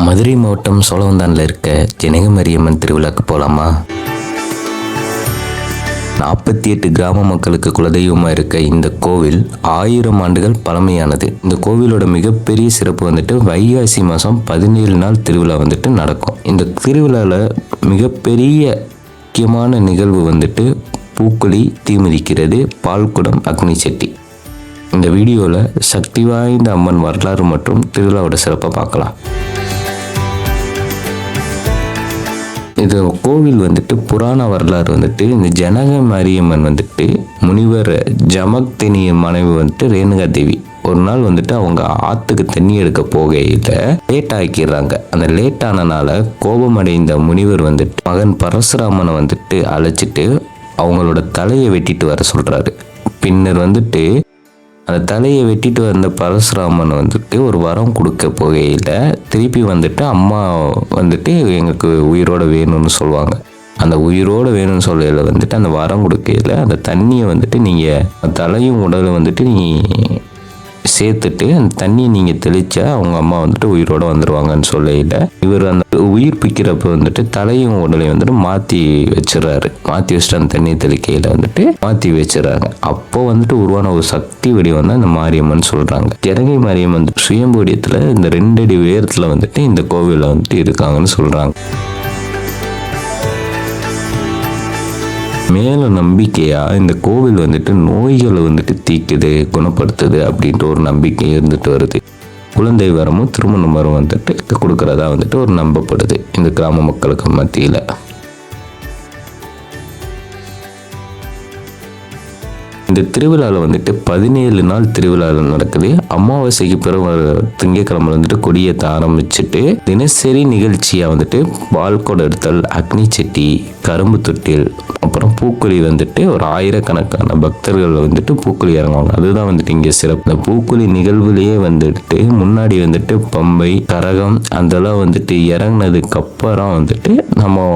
மதுரை மாவட்டம் சோழவந்தானில் இருக்க ஜனகமரியம்மன் திருவிழாக்கு போகலாமா? 48 கிராம மக்களுக்கு குலதெய்வமாக இருக்க இந்த கோவில் 1000 ஆண்டுகள் பழமையானது. இந்த கோவிலோட மிகப்பெரிய சிறப்பு வந்துட்டு வைகாசி மாதம் 17 நாள் திருவிழா வந்துட்டு நடக்கும். இந்த திருவிழாவில் மிகப்பெரிய முக்கியமான நிகழ்வு வந்துட்டு பூக்குழி, தீமிதிக்கிறது, பால்குடம், அக்னி சட்டி. இந்த வீடியோவில் சக்தி வாய்ந்த அம்மன் வரலாறு மற்றும் திருவிழாவோட சிறப்பை பார்க்கலாம். இது கோவில் வந்துட்டு புராண வரலாறு வந்துட்டு இந்த ஜனகமரியம்மன் வந்துட்டு முனிவர் ஜமக்தினியின் மனைவி வந்துட்டு ரேணுகா தேவி ஒரு நாள் வந்துட்டு அவங்க ஆற்றுக்கு தண்ணி எடுக்க போகையில் லேட் ஆக்கிடுறாங்க. அந்த லேட் ஆனனால கோபமடைந்த முனிவர் வந்துட்டு மகன் பரசுராமனை வந்துட்டு அழைச்சிட்டு அவங்களோட தலையை வெட்டிட்டு வர சொல்கிறாரு. பின்னர் வந்துட்டு அந்த தலையை வெட்டிட்டு வந்த பரசுராமன் வந்துட்டு ஒரு வரம் கொடுக்க போகையில் திருப்பி வந்துட்டு அம்மா வந்துட்டு எங்களுக்கு உயிரோட வேணும்னு சொல்லுவாங்க. அந்த உயிரோடு வேணும்னு சொல்லையில் வந்துட்டு அந்த வரம் கொடுக்கையில் அந்த தண்ணியை வந்துட்டு நீங்கள் தலையும் உடலும் வந்துட்டு நீங்கள் சேர்த்துட்டு அந்த தண்ணியை நீங்கள் தெளித்தா அவங்க அம்மா வந்துட்டு உயிரோடு வந்துடுவாங்கன்னு சொல்லையில் இவர் அந்த உயிர் பிக்கிறப்ப வந்துட்டு தலையும் உடலையும் வந்துட்டு மாற்றி வச்சிடறாரு. மாற்றி வச்சுட்டு அந்த தண்ணியை தெளிக்கையில் வந்துட்டு மாற்றி வச்சிடறாங்க. அப்போ வந்துட்டு உருவான ஒரு சக்தி வடிவம் தான் இந்த மாரியம்மன் சொல்கிறாங்க. ஜனகை மாரியம்மன் வந்துட்டு சுயம்புடியத்தில் இந்த 2 அடி உயரத்தில் வந்துட்டு இந்த கோவிலில் வந்துட்டு இருக்காங்கன்னு சொல்கிறாங்க. மேலும் நம்பிக்கையாக இந்த கோவில் வந்துட்டு நோய்களை வந்துட்டு தீக்குது, குணப்படுத்துது அப்படின்ட்டு ஒரு நம்பிக்கை இருந்துட்டு வருது. குழந்தை வரமும் திருமண வரம் வந்துட்டு கொடுக்கறதா வந்துட்டு ஒரு நம்பப்படுது இந்த கிராம மக்களுக்கு மத்தியில். இந்த திருவிழாவில் வந்துட்டு 17 நாள் திருவிழாவில் நடக்குது. அமாவாசைக்கு பிறகு திங்கக்கிழமை வந்துட்டு கொடியேற்ற ஆரம்பிச்சுட்டு தினசரி நிகழ்ச்சியாக வந்துட்டு பால்குடம் எடுத்தல், அக்னி சட்டி, கரும்பு தொட்டில், அப்புறம் பூக்குழி வந்துட்டு ஒரு 1000கணக்கான பக்தர்கள் வந்துட்டு பூக்குழி இறங்குவாங்க. அதுதான் வந்துட்டு இங்கே சிறப்பு. இந்த பூக்குழி நிகழ்வுலேயே வந்துட்டு முன்னாடி வந்துட்டு பம்பை, கரகம் அதெல்லாம் வந்துட்டு இறங்கினதுக்கு அப்புறம் வந்துட்டு நம்ம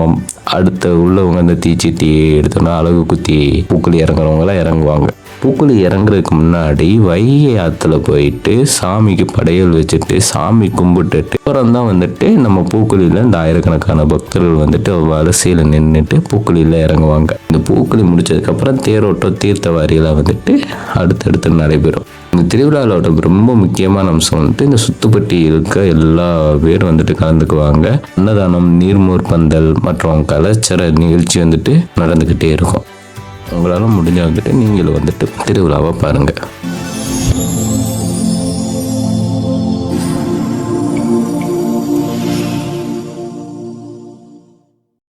அடுத்த உள்ளவங்க அந்த தீச்சட்டி எடுத்தோம்னா அழகு குத்தி பூக்குழி இறங்குறவங்களாம் இறங்குவாங்க. பூக்குழி இறங்குறதுக்கு முன்னாடி வைகை ஆற்றுல போயிட்டு சாமிக்கு படையல் வச்சுட்டு சாமி கும்பிட்டுட்டு அப்புறம் தான் வந்துட்டு நம்ம பூக்குழியில் இந்த 1000கணக்கான பக்தர்கள் வந்துட்டு வரிசையில் நின்றுட்டு பூக்குழியில் இறங்குவாங்க. இந்த பூக்குழி முடிச்சதுக்கப்புறம் தேரோட்டம், தீர்த்தவாரியெல்லாம் வந்துட்டு அடுத்தடுத்து நடைபெறும். இந்த திருவிழாவோட ரொம்ப முக்கியமான அம்சம் வந்துட்டு இந்த சுத்துப்பட்டி இருக்க எல்லா பேரும் வந்துட்டு கலந்துக்குவாங்க. அன்னதானம், நீர்மோர் பந்தல் மற்றும் கலாச்சார நிகழ்ச்சி வந்துட்டு நடந்துக்கிட்டே இருக்கும். உங்களால் முடிஞ்ச வந்துட்டு நீங்களும் வந்துட்டு திருவிழாவை பாருங்கள்.